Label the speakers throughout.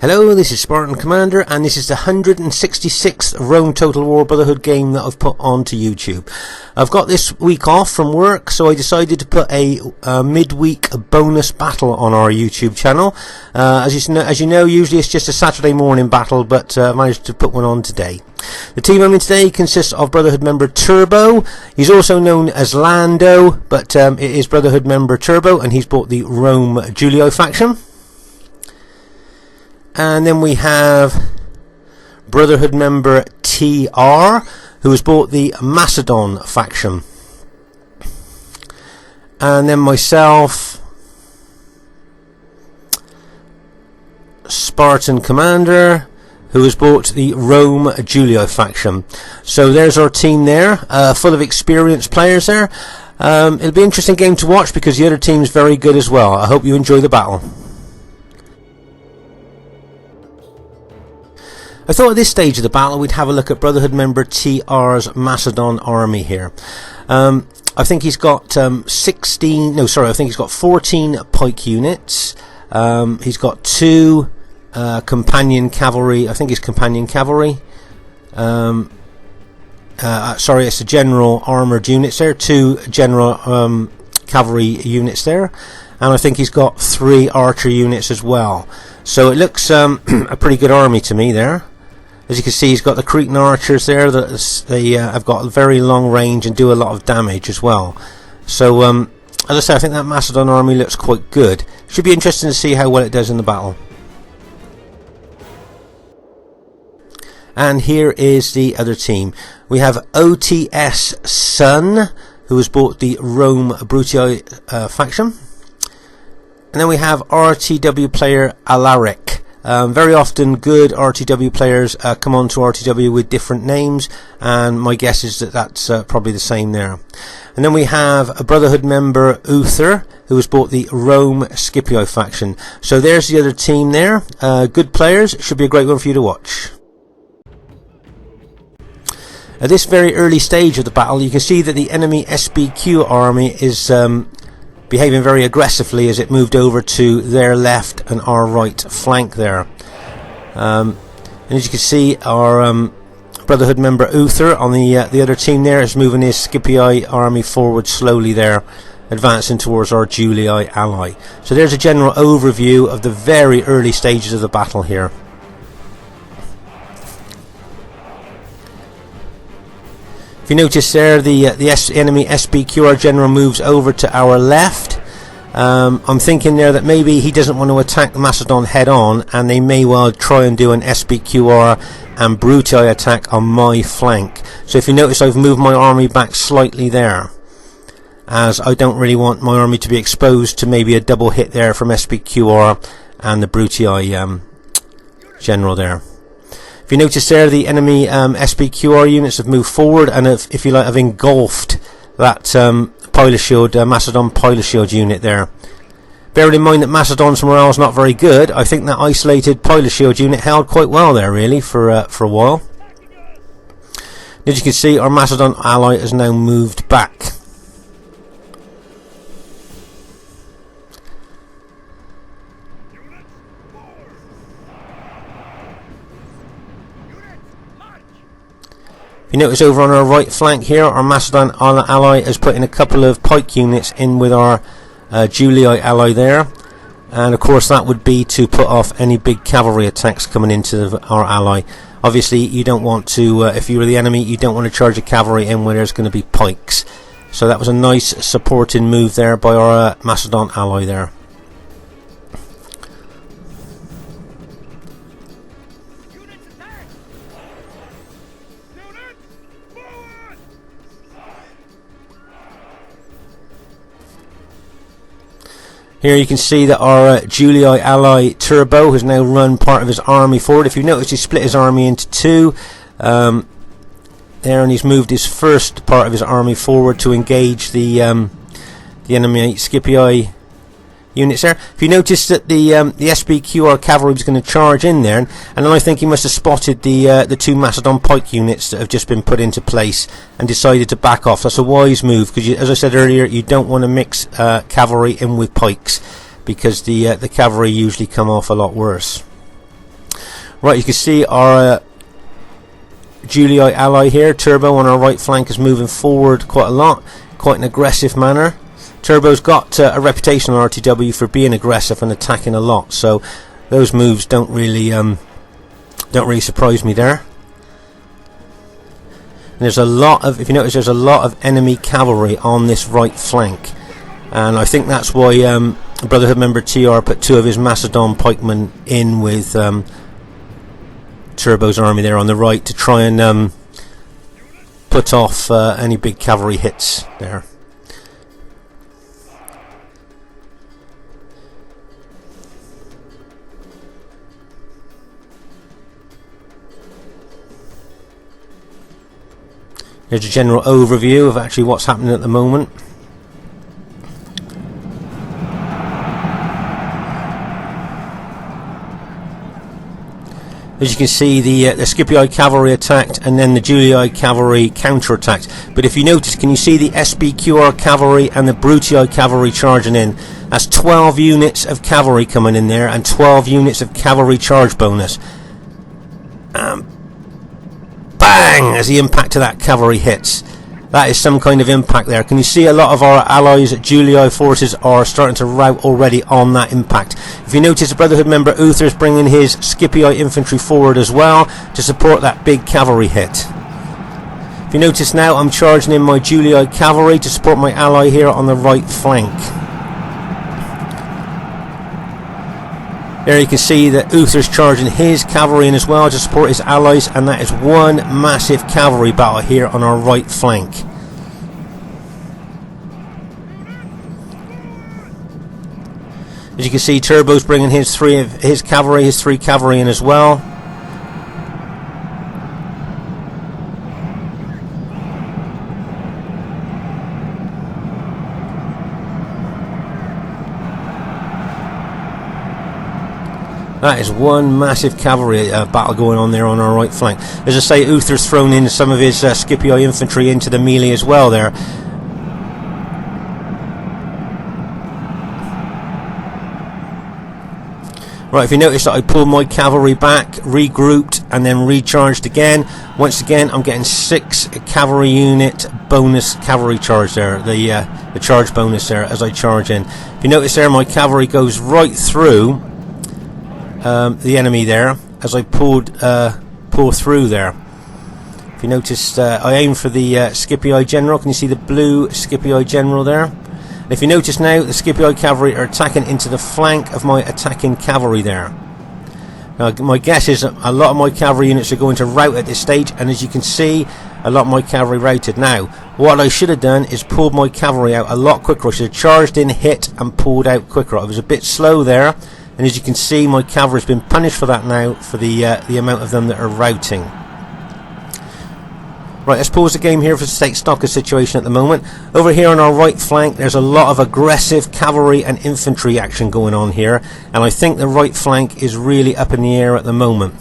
Speaker 1: Hello, this is Spartan Commander, and this is the 166th Rome Total War Brotherhood game that I've put onto YouTube. I've got this week off from work, so I decided to put a midweek bonus battle on our YouTube channel. As you know, usually it's just a Saturday morning battle, but I managed to put one on today. The team I'm in today consists of Brotherhood member Turbo. He's also known as Lando, but it is Brotherhood member Turbo, and he's bought the Rome Julio faction. And then we have Brotherhood member TR, who has bought the Macedon faction. And then myself, Spartan Commander, who has bought the Rome Julio faction. So there's our team there, full of experienced players there. It'll be an interesting game to watch because the other team's very good as well. I hope you enjoy the battle. I thought at this stage of the battle we'd have a look at Brotherhood member TR's Macedon army here. I think he's got 14 pike units. He's got 2 companion cavalry. I think it's companion cavalry. Sorry, it's the general armoured units there. 2 general cavalry units there. And I think he's got 3 archer units as well. So it looks a pretty good army to me there. As you can see, he's got the Cretan archers there that they have got very long range and do a lot of damage as well. So, as I say, I think that Macedon army looks quite good. Should be interesting to see how well it does in the battle. And here is the other team. We have OTS Sun, who has bought the Rome Brutii faction. And then we have RTW player Alaric. Very often good RTW players come on to RTW with different names, and my guess is that that's probably the same there. And then we have a Brotherhood member Uther, who has bought the Rome Scipio faction. So there's the other team there. Good players. Should be a great one for you to watch. At this very early stage of the battle, you can see that the enemy SBQ army is behaving very aggressively as it moved over to their left and our right flank there. And as you can see, our Brotherhood member Uther on the other team there is moving his Scipii army forward slowly there, advancing towards our Julii ally. So there's a general overview of the very early stages of the battle here. If you notice there, the enemy SBQR general moves over to our left. I'm thinking there that maybe he doesn't want to attack the Macedon head on, and they may well try and do an SBQR and Brutii attack on my flank. So if you notice, I've moved my army back slightly there, as I don't really want my army to be exposed to maybe a double hit there from SBQR and the Brutii general there. If you notice there, the enemy SBQR units have moved forward and if you like, have engulfed that Macedon pilot shield unit there. Bearing in mind that Macedon's morale is not very good, I think that isolated pilot shield unit held quite well there, really, for a while. As you can see, our Macedon ally has now moved back. You notice over on our right flank here, our Macedon ally is putting a couple of pike units in with our Julii ally there, and of course that would be to put off any big cavalry attacks coming into our ally. Obviously you don't want to, if you were the enemy, you don't want to charge a cavalry in where there's going to be pikes. So that was a nice supporting move there by our Macedon ally there. Here you can see that our Julii ally Turbo has now run part of his army forward. If you notice, he split his army into 2 there, and he's moved his first part of his army forward to engage the enemy Scipii units there. If you notice that the SBQR cavalry was going to charge in there, and then I think he must have spotted the 2 Macedon pike units that have just been put into place and decided to back off. That's a wise move, because as I said earlier, you don't want to mix cavalry in with pikes, because the cavalry usually come off a lot worse. Right, you can see our Julii ally here, Turbo, on our right flank is moving forward quite a lot, quite an aggressive manner. Turbo's got a reputation on RTW for being aggressive and attacking a lot, so those moves don't really surprise me there. And there's a lot of, if you notice, there's a lot of enemy cavalry on this right flank, and I think that's why Brotherhood member TR put 2 of his Macedon pikemen in with Turbo's army there on the right to try and put off any big cavalry hits there. Here's a general overview of actually what's happening at the moment. As you can see, the Scipii cavalry attacked and then the Julii cavalry counter-attacked. But if you notice, can you see the SBQR cavalry and the Brutii cavalry charging in? That's 12 units of cavalry coming in there and 12 units of cavalry charge bonus. Bang! As the impact of that cavalry hits. That is some kind of impact there. Can you see a lot of our allies, Julii forces, are starting to rout already on that impact. If you notice, the Brotherhood member Uther is bringing his Scipii infantry forward as well to support that big cavalry hit. If you notice now, I'm charging in my Julii cavalry to support my ally here on the right flank. There you can see that Uther's charging his cavalry in as well to support his allies, and that is one massive cavalry battle here on our right flank. As you can see, Turbo's bringing his three cavalry in as well. That is one massive cavalry battle going on there on our right flank. As I say, Uther's thrown in some of his Scipii infantry into the melee as well there. Right, if you notice that I pulled my cavalry back, regrouped, and then recharged again. Once again, I'm getting 6 cavalry unit bonus cavalry charge there, the charge bonus there as I charge in. If you notice there, my cavalry goes right through the enemy there as I pull through there. If you noticed, I aim for the Scipii general. Can you see the blue Scipii general there? And if you notice now, the Scipii cavalry are attacking into the flank of my attacking cavalry there. Now, my guess is that a lot of my cavalry units are going to rout at this stage, and as you can see, a lot of my cavalry routed. Now, what I should have done is pulled my cavalry out a lot quicker. I should have charged in, hit, and pulled out quicker. I was a bit slow there. And as you can see, my cavalry has been punished for that now, for the amount of them that are routing. Right, let's pause the game here for the state Stalker situation at the moment. Over here on our right flank, there's a lot of aggressive cavalry and infantry action going on here. And I think the right flank is really up in the air at the moment.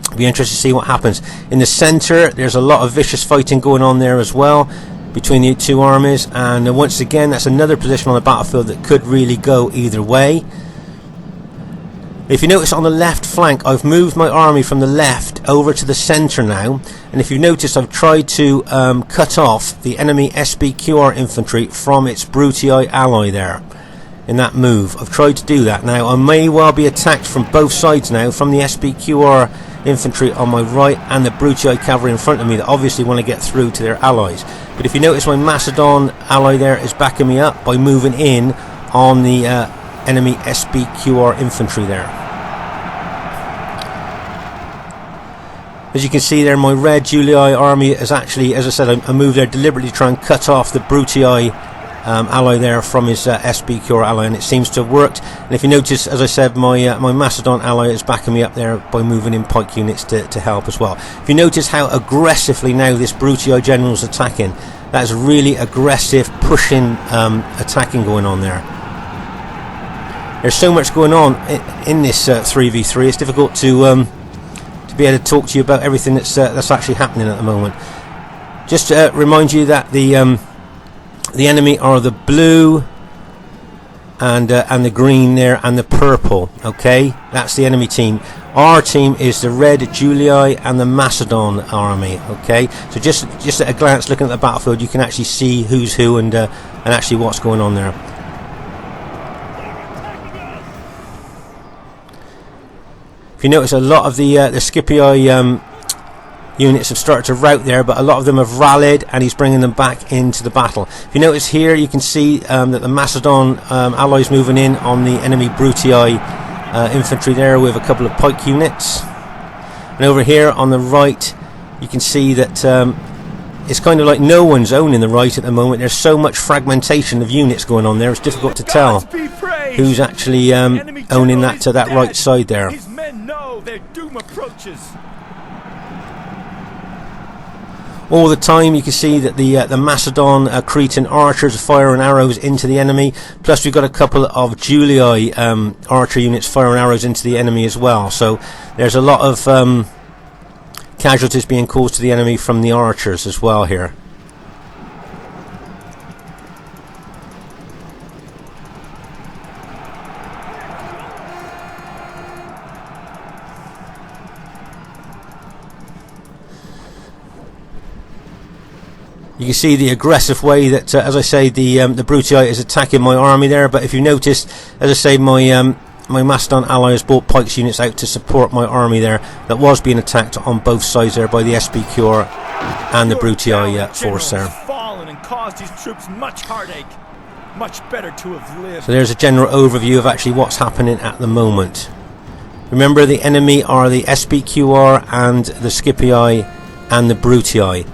Speaker 1: It'll be interesting to see what happens. In the centre, there's a lot of vicious fighting going on there as well between the 2 armies. And once again, that's another position on the battlefield that could really go either way. If you notice on the left flank, I've moved my army from the left over to the centre now, and if you notice, I've tried to cut off the enemy SBQR infantry from its Brutii ally there in that move. I've tried to do that. Now I may well be attacked from both sides now, from the SBQR infantry on my right and the Brutii cavalry in front of me that obviously want to get through to their allies. But if you notice, my Macedon ally there is backing me up by moving in on the enemy SBQR infantry there. As you can see there, my red Julii army is actually, as I said, I moved there deliberately to try and cut off the Brutii ally there from his SBQR ally, and it seems to have worked. And if you notice, as I said, my Macedon ally is backing me up there by moving in pike units to help as well. If you notice how aggressively now this Brutii general is attacking, that's really aggressive pushing attacking going on there. There's so much going on in this 3v3. It's difficult to be able to talk to you about everything that's actually happening at the moment. Just to remind you that the enemy are the blue and the green there and the purple. Okay, that's the enemy team. Our team is the Red Julii and the Macedon army. Okay, so just at a glance, looking at the battlefield, you can actually see who's who and actually what's going on there. If you notice, a lot of the Scipii units have started to rout there, but a lot of them have rallied, and he's bringing them back into the battle. If you notice here, you can see that the Macedon allies moving in on the enemy Brutii infantry there with a couple of pike units. And over here on the right, you can see that it's kind of like no one's owning the right at the moment. There's so much fragmentation of units going on there, it's difficult to tell who's actually owning that right side there.
Speaker 2: His men know their doom approaches.
Speaker 1: All the time you can see that the Macedon Cretan archers are firing arrows into the enemy, plus we've got a couple of Julii archer units firing arrows into the enemy as well, so there's a lot of casualties being caused to the enemy from the archers as well here. You can see the aggressive way that, as I say, the Brutii is attacking my army there. But if you notice, as I say, my Macedon allies brought pikes units out to support my army there that was being attacked on both sides there by the SBQR and the Brutii force there.
Speaker 2: Fallen and caused his troops much heartache. Much better to have lived.
Speaker 1: So there's a general overview of actually what's happening at the moment. Remember, the enemy are the SBQR and the Scipii and the Brutii.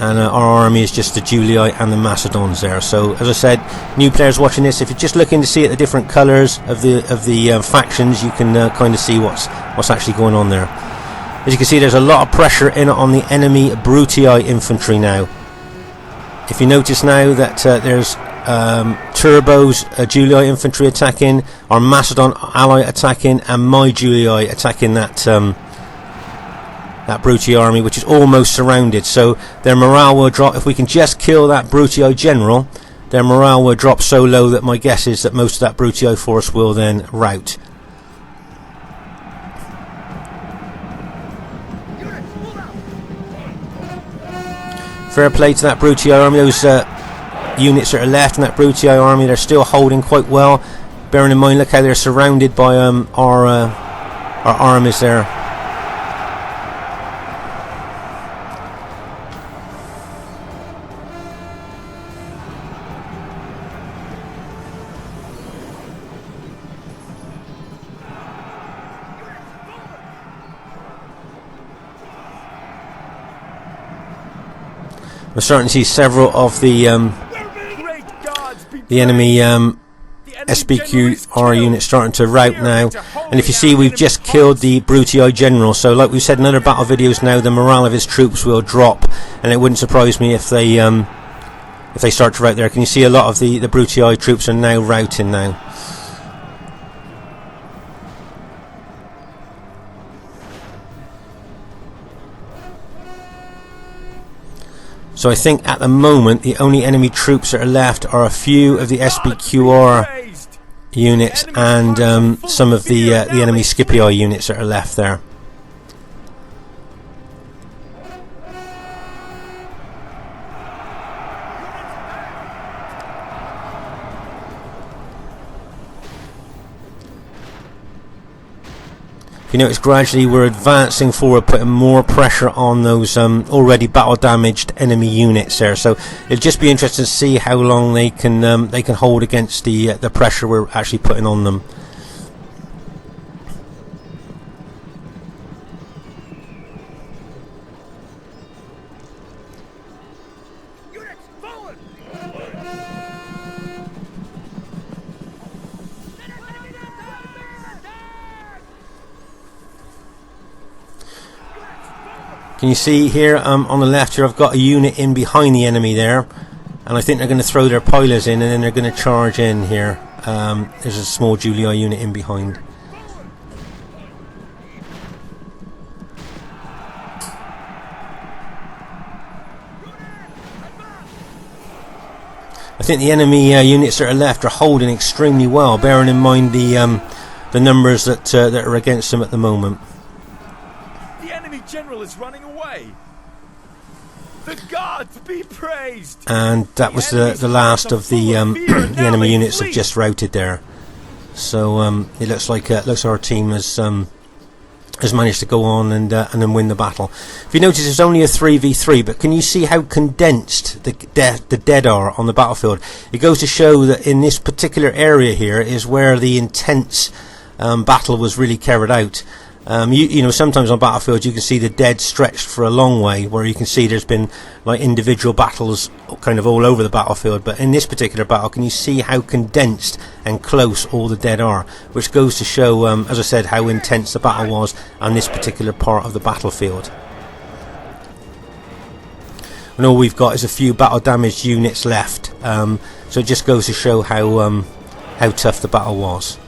Speaker 1: And our army is just the Julii and the Macedons there. So, as I said, new players watching this, if you're just looking to see at the different colours of the factions, you can kind of see what's actually going on there. As you can see, there's a lot of pressure in on the enemy Brutii infantry now. If you notice now that there's Turbo's Julii infantry attacking, our Macedon ally attacking, and my Julii attacking that Brutii army, which is almost surrounded, so their morale will drop. If we can just kill that Brutii general, their morale will drop so low that my guess is that most of that Brutii force will then rout. Fair play to that Brutii army. Those units that are left in that Brutii army, they're still holding quite well, bearing in mind, look how they're surrounded by our armies there. We're starting to see several of the enemy SBQR units starting to rout now, and if you see, we've just killed the Brutii general, so like we've said in other battle videos now, the morale of his troops will drop, and it wouldn't surprise me if they start to rout there. Can you see a lot of the Brutii troops are now routing now? So I think at the moment the only enemy troops that are left are a few of the SBQR units and some of the enemy Scipii units that are left there. You notice gradually we're advancing forward, putting more pressure on those already battle damaged enemy units there. So it'll just be interesting to see how long they can hold against the pressure we're actually putting on them. Can you see here on the left here, I've got a unit in behind the enemy there, and I think they're going to throw their pilers in and then they're going to charge in here. There's a small Julii unit in behind. I think the enemy units that are left are holding extremely well, bearing in mind the the numbers that are against them at the moment.
Speaker 2: The enemy general is running away. The gods be praised.
Speaker 1: And that was the last of the enemy units have just routed there. So it looks like our team has managed to go on and then win the battle. If you notice, it's only a 3v3, but can you see how condensed the dead are on the battlefield? It goes to show that in this particular area here is where the intense battle was really carried out. You know, sometimes on battlefields you can see the dead stretched for a long way, where you can see there's been like individual battles kind of all over the battlefield, but in this particular battle, can you see how condensed and close all the dead are, which goes to show, as I said, how intense the battle was on this particular part of the battlefield. And all we've got is a few battle damaged units left, so it just goes to show how tough the battle was.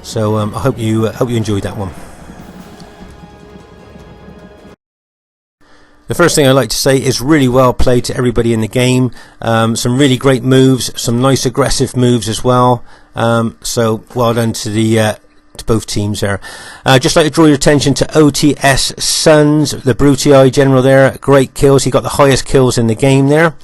Speaker 1: So I hope you enjoyed that one. The first thing I'd like to say is really well played to everybody in the game. Some really great moves, some nice aggressive moves as well. So well done to both teams there. Just like to draw your attention to OTS Sons, the Brutii general there. Great kills. He got the highest kills in the game there.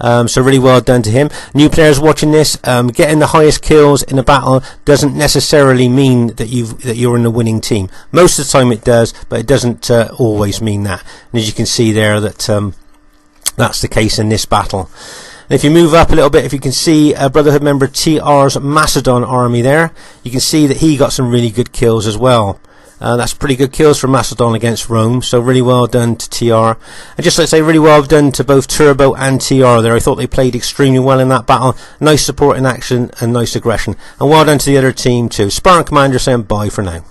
Speaker 1: So really well done to him. New players watching this, getting the highest kills in a battle doesn't necessarily mean that you're in the winning team. Most of the time it does, but it doesn't always mean that. And as you can see there, that that's the case in this battle. And if you move up a little bit, if you can see Brotherhood member TR's Macedon army there, you can see that he got some really good kills as well. That's pretty good kills for Macedon against Rome, so really well done to TR. And just like I say, really well done to both Turbo and TR there. I thought they played extremely well in that battle. Nice support in action and nice aggression. And well done to the other team too. Spartan Commander saying bye for now.